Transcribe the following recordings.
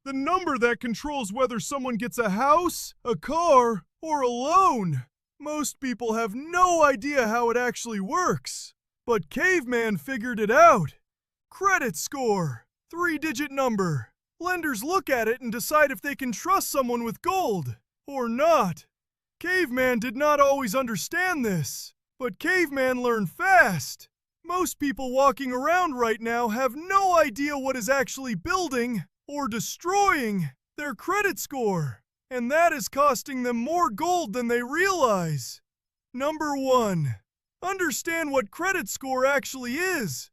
the number that controls whether someone gets a house, a car, or a loan. Most people have no idea how it actually works. But Caveman figured it out. Credit score, 3-digit number. Lenders look at it and decide if they can trust someone with gold or not. Caveman did not always understand this, but Caveman learned fast. Most people walking around right now have no idea what is actually building or destroying their credit score, and that is costing them more gold than they realize. Number 1. Understand what credit score actually is.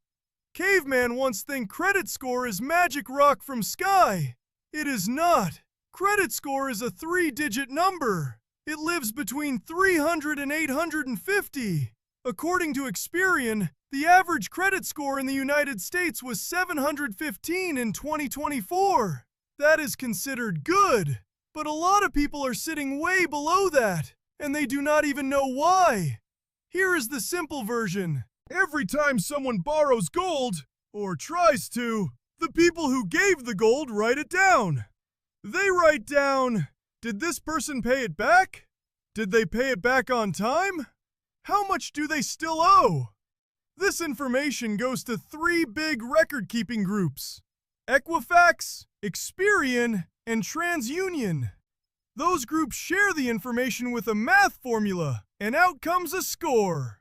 Caveman once think credit score is magic rock from sky. It is not. Credit score is a 3-digit number. It lives between 300 and 850. According to Experian, the average credit score in the United States was 715 in 2024. That is considered good, but a lot of people are sitting way below that, and they do not even know why. Here is the simple version. Every time someone borrows gold, or tries to, the people who gave the gold write it down. They write down, did this person pay it back? Did they pay it back on time? How much do they still owe? This information goes to 3 big record-keeping groups: Equifax, Experian, and TransUnion. Those groups share the information with a math formula, and out comes a score.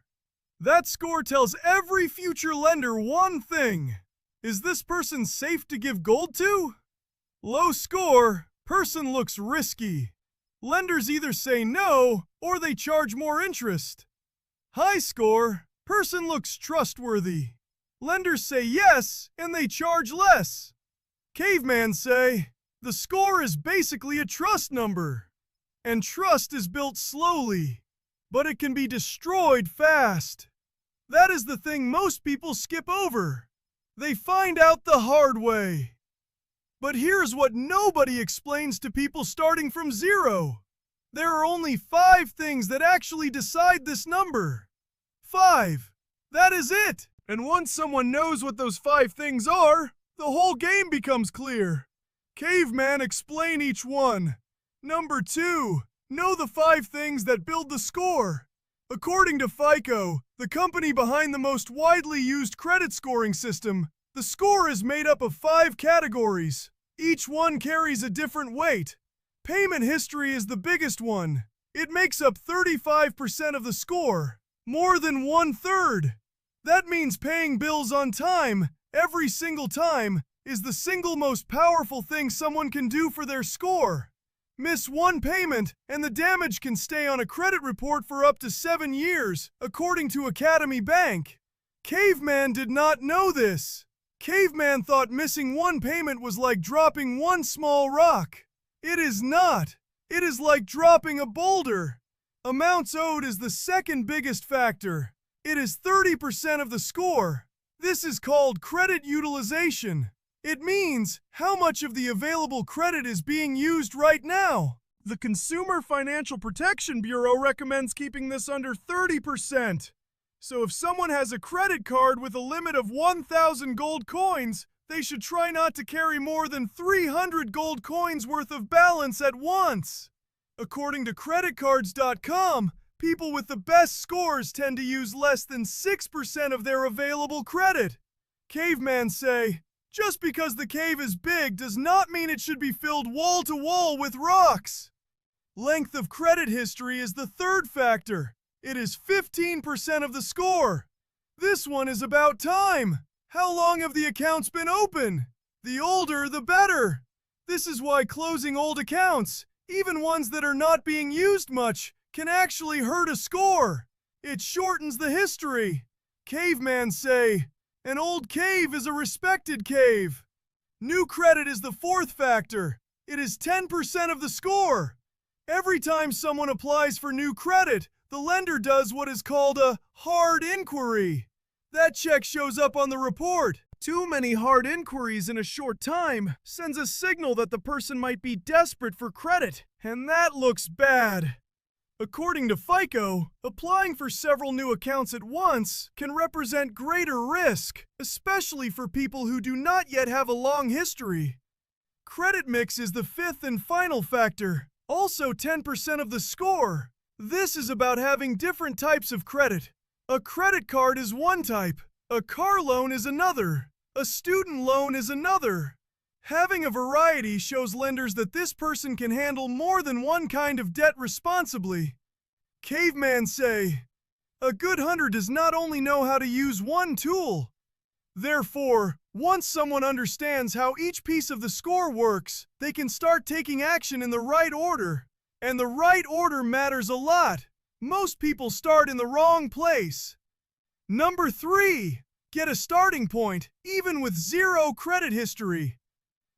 That score tells every future lender one thing. Is this person safe to give gold to? Low score, person looks risky. Lenders either say no, or they charge more interest. High score, person looks trustworthy. Lenders say yes, and they charge less. Caveman say, the score is basically a trust number. And trust is built slowly, but it can be destroyed fast. That is the thing most people skip over. They find out the hard way. But here's what nobody explains to people starting from zero. There are only 5 things that actually decide this number. 5. That is it. And once someone knows what those 5 things are, the whole game becomes clear. Caveman explain each one. Number 2. Know the 5 things that build the score. According to FICO, the company behind the most widely used credit scoring system, the score is made up of 5 categories. Each one carries a different weight. Payment history is the biggest one. It makes up 35% of the score, more than 1/3. That means paying bills on time, every single time, is the single most powerful thing someone can do for their score. Miss one payment, and the damage can stay on a credit report for up to 7 years, according to Academy Bank. Caveman did not know this. Caveman thought missing one payment was like dropping one small rock. It is not. It is like dropping a boulder. Amounts owed is the second biggest factor. It is 30% of the score. This is called credit utilization. It means how much of the available credit is being used right now. The Consumer Financial Protection Bureau recommends keeping this under 30%. So if someone has a credit card with a limit of 1,000 gold coins, they should try not to carry more than 300 gold coins worth of balance at once. According to creditcards.com, people with the best scores tend to use less than 6% of their available credit. Caveman say, just because the cave is big does not mean it should be filled wall to wall with rocks. Length of credit history is the third factor. It is 15% of the score. This one is about time. How long have the accounts been open? The older, the better. This is why closing old accounts, even ones that are not being used much, can actually hurt a score. It shortens the history. Caveman say, an old cave is a respected cave. New credit is the fourth factor. It is 10% of the score. Every time someone applies for new credit, the lender does what is called a hard inquiry. That check shows up on the report. Too many hard inquiries in a short time sends a signal that the person might be desperate for credit, and that looks bad. According to FICO, applying for several new accounts at once can represent greater risk, especially for people who do not yet have a long history. Credit mix is the fifth and final factor, also 10% of the score. This is about having different types of credit. A credit card is one type, a car loan is another, a student loan is another. Having a variety shows lenders that this person can handle more than one kind of debt responsibly. Caveman say, a good hunter does not only know how to use one tool. Therefore, once someone understands how each piece of the score works, they can start taking action in the right order. And the right order matters a lot. Most people start in the wrong place. Number 3. Get a starting point, even with zero credit history.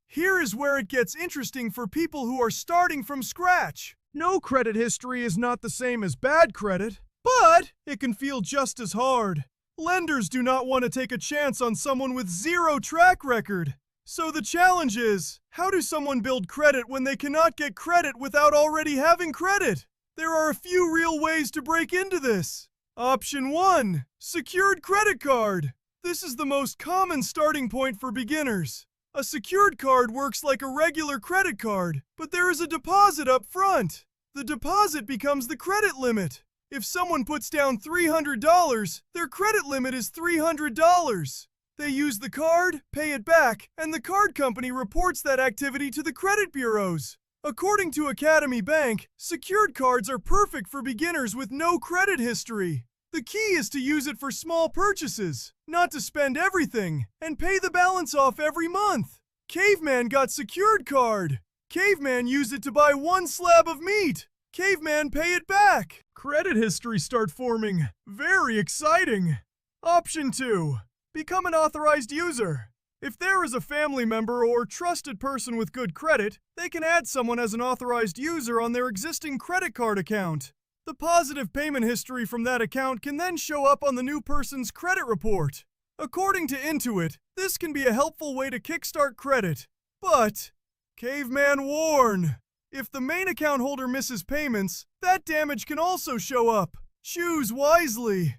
Here is where it gets interesting for people who are starting from scratch. No credit history is not the same as bad credit, but it can feel just as hard. Lenders do not want to take a chance on someone with zero track record. So the challenge is, how do someone build credit when they cannot get credit without already having credit? There are a few real ways to break into this. Option 1. Secured credit card. This is the most common starting point for beginners. A secured card works like a regular credit card, but there is a deposit up front. The deposit becomes the credit limit. If someone puts down $300, their credit limit is $300. They use the card, pay it back, and the card company reports that activity to the credit bureaus. According to Academy Bank, secured cards are perfect for beginners with no credit history. The key is to use it for small purchases, not to spend everything, and pay the balance off every month. Caveman got secured card. Caveman used it to buy one slab of meat. Caveman pay it back. Credit history start forming. Very exciting. Option 2. Become an authorized user. If there is a family member or trusted person with good credit, they can add someone as an authorized user on their existing credit card account. The positive payment history from that account can then show up on the new person's credit report. According to Intuit, this can be a helpful way to kickstart credit. But, Caveman warn, if the main account holder misses payments, that damage can also show up. Choose wisely.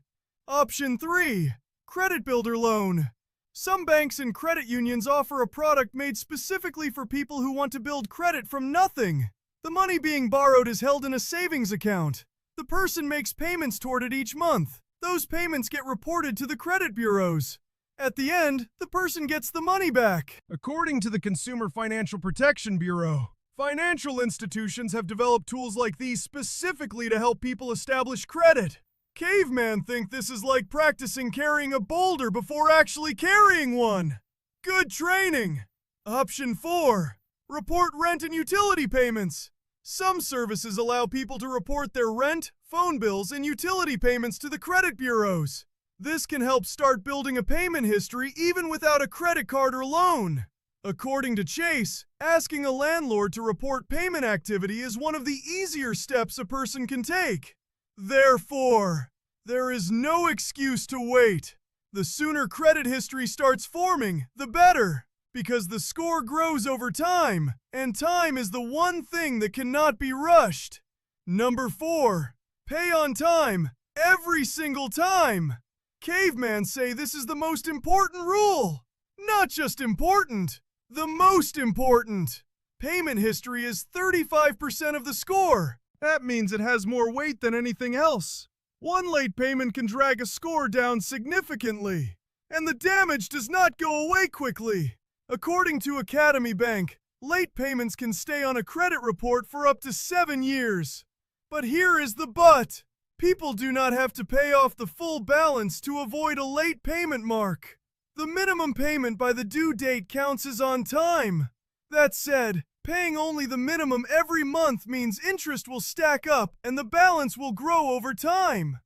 Option 3. Credit Builder Loan. Some banks and credit unions offer a product made specifically for people who want to build credit from nothing. The money being borrowed is held in a savings account. The person makes payments toward it each month. Those payments get reported to the credit bureaus. At the end, the person gets the money back. According to the Consumer Financial Protection Bureau, financial institutions have developed tools like these specifically to help people establish credit. Caveman think this is like practicing carrying a boulder before actually carrying one. Good training. Option 4. Report rent and utility payments. Some services allow people to report their rent, phone bills, and utility payments to the credit bureaus. This can help start building a payment history even without a credit card or loan. According to Chase, asking a landlord to report payment activity is one of the easier steps a person can take. Therefore, there is no excuse to wait. The sooner credit history starts forming, the better, because the score grows over time, and time is the one thing that cannot be rushed. Number 4. Pay on time, every single time. Caveman say this is the most important rule. Not just important, the most important. Payment history is 35% of the score. That means it has more weight than anything else. One late payment can drag a score down significantly, and the damage does not go away quickly. According to Academy Bank, late payments can stay on a credit report for up to 7 years. But here is the but. People do not have to pay off the full balance to avoid a late payment mark. The minimum payment by the due date counts as on time. That said, paying only the minimum every month means interest will stack up and the balance will grow over time.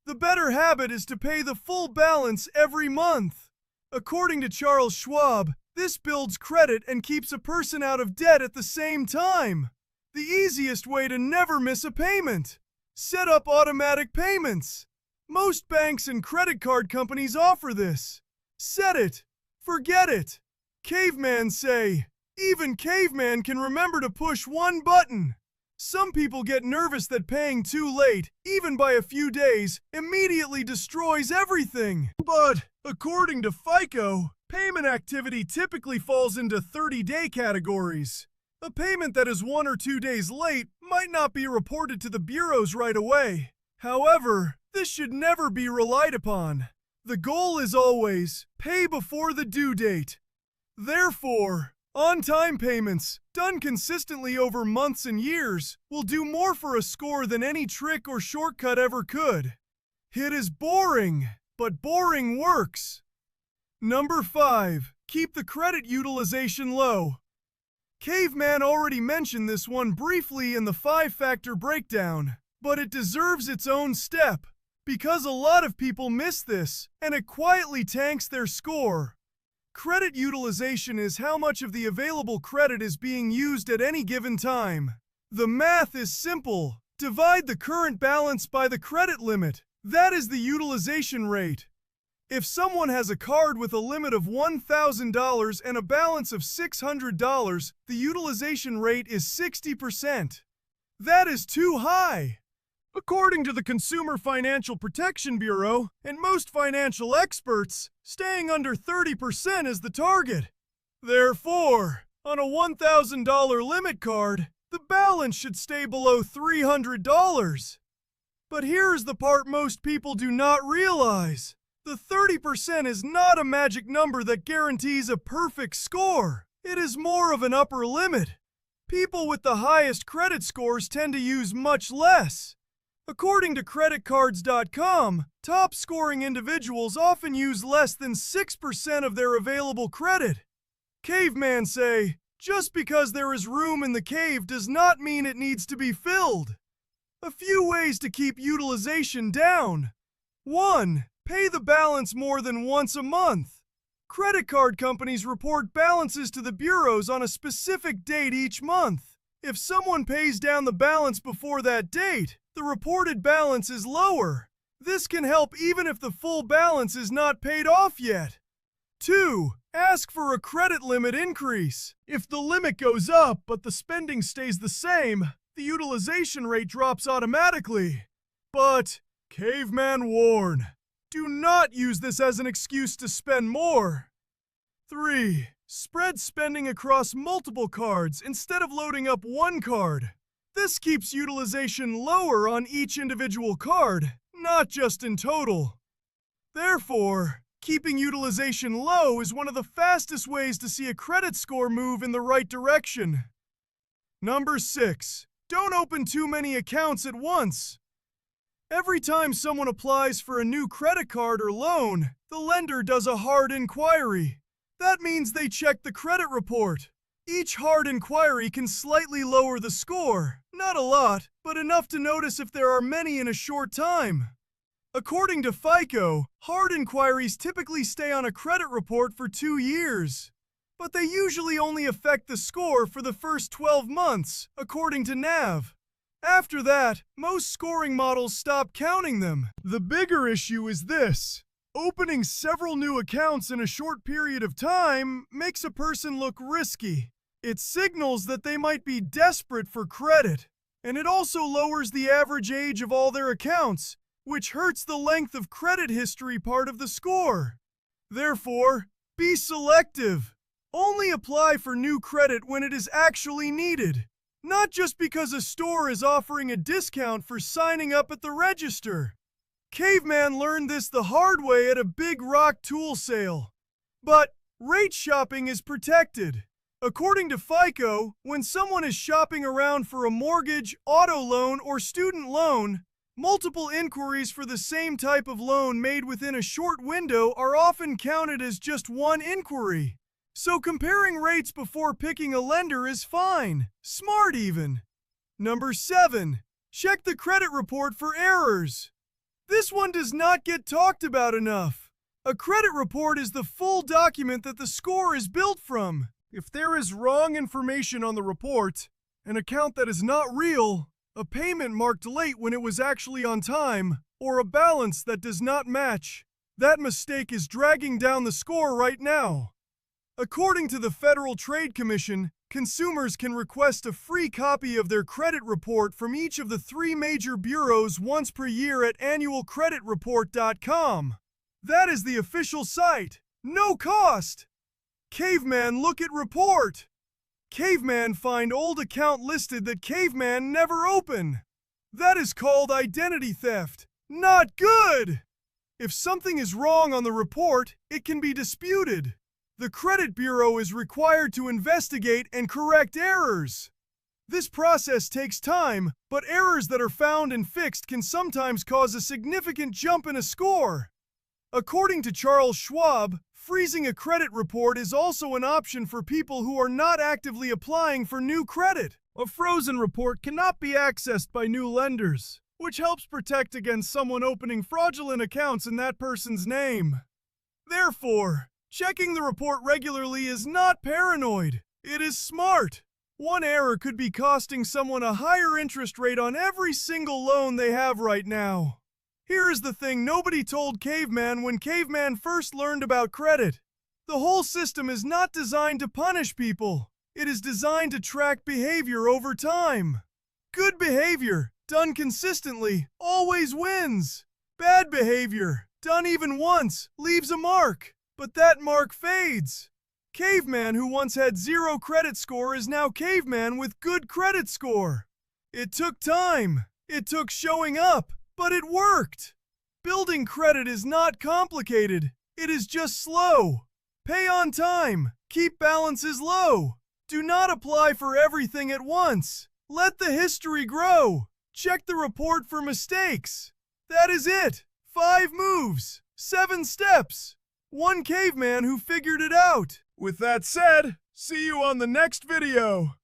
The better habit is to pay the full balance every month. According to Charles Schwab, this builds credit and keeps a person out of debt at the same time. The easiest way to never miss a payment. Set up automatic payments. Most banks and credit card companies offer this. Set it. Forget it. Caveman say, even Caveman can remember to push one button. Some people get nervous that paying too late, even by a few days, immediately destroys everything. But, according to FICO, Payment activity typically falls into 30-day categories. A payment that is 1 or 2 days late might not be reported to the bureaus right away. However, this should never be relied upon. The goal is always pay before the due date. Therefore, on-time payments, done consistently over months and years, will do more for a score than any trick or shortcut ever could. It is boring, but boring works. Number 5. Keep the credit utilization low. Caveman already mentioned this one briefly in the 5-factor breakdown, but it deserves its own step, because a lot of people miss this, and it quietly tanks their score. Credit utilization is how much of the available credit is being used at any given time. The math is simple. Divide the current balance by the credit limit. That is the utilization rate. If someone has a card with a limit of $1,000 and a balance of $600, the utilization rate is 60%. That is too high. According to the Consumer Financial Protection Bureau and most financial experts, staying under 30% is the target. Therefore, on a $1,000 limit card, the balance should stay below $300. But here's the part most people do not realize. The 30% is not a magic number that guarantees a perfect score. It is more of an upper limit. People with the highest credit scores tend to use much less. According to creditcards.com, top-scoring individuals often use less than 6% of their available credit. Caveman say, just because there is room in the cave does not mean it needs to be filled. A few ways to keep utilization down. 1. Pay the balance more than once a month. Credit card companies report balances to the bureaus on a specific date each month. If someone pays down the balance before that date, the reported balance is lower. This can help even if the full balance is not paid off yet. 2. Ask for a credit limit increase. If the limit goes up but the spending stays the same, the utilization rate drops automatically. But, Caveman warn, do not use this as an excuse to spend more. 3. Spread spending across multiple cards instead of loading up one card. This keeps utilization lower on each individual card, not just in total. Therefore, keeping utilization low is one of the fastest ways to see a credit score move in the right direction. Number 6. Don't open too many accounts at once. Every time someone applies for a new credit card or loan, the lender does a hard inquiry. That means they check the credit report. Each hard inquiry can slightly lower the score. Not a lot, but enough to notice if there are many in a short time. According to FICO, hard inquiries typically stay on a credit report for 2 years. But they usually only affect the score for the first 12 months, according to NAV. After that, most scoring models stop counting them. The bigger issue is this. Opening several new accounts in a short period of time makes a person look risky. It signals that they might be desperate for credit, and it also lowers the average age of all their accounts, which hurts the length of credit history part of the score. Therefore, be selective. Only apply for new credit when it is actually needed, not just because a store is offering a discount for signing up at the register. Caveman learned this the hard way at a big rock tool sale. But rate shopping is protected. According to FICO, when someone is shopping around for a mortgage, auto loan, or student loan, multiple inquiries for the same type of loan made within a short window are often counted as just one inquiry. So comparing rates before picking a lender is fine, smart even. Number 7. Check the credit report for errors. This one does not get talked about enough. A credit report is the full document that the score is built from. If there is wrong information on the report, an account that is not real, a payment marked late when it was actually on time, or a balance that does not match, that mistake is dragging down the score right now. According to the Federal Trade Commission, consumers can request a free copy of their credit report from each of the 3 major bureaus once per year at annualcreditreport.com. That is the official site. No cost. Caveman look at report. Caveman find old account listed that Caveman never open. That is called identity theft. Not good! If something is wrong on the report, it can be disputed. The credit bureau is required to investigate and correct errors. This process takes time, but errors that are found and fixed can sometimes cause a significant jump in a score. According to Charles Schwab, freezing a credit report is also an option for people who are not actively applying for new credit. A frozen report cannot be accessed by new lenders, which helps protect against someone opening fraudulent accounts in that person's name. Therefore, checking the report regularly is not paranoid. It is smart. One error could be costing someone a higher interest rate on every single loan they have right now. Here is the thing nobody told Caveman when Caveman first learned about credit. The whole system is not designed to punish people. It is designed to track behavior over time. Good behavior, done consistently, always wins. Bad behavior, done even once, leaves a mark, but that mark fades. Caveman who once had 0 credit score is now Caveman with good credit score. It took time. It took showing up, but it worked. Building credit is not complicated. It is just slow. Pay on time. Keep balances low. Do not apply for everything at once. Let the history grow. Check the report for mistakes. That is it. 5 moves, 7 steps. One caveman who figured it out. With that said, see you on the next video.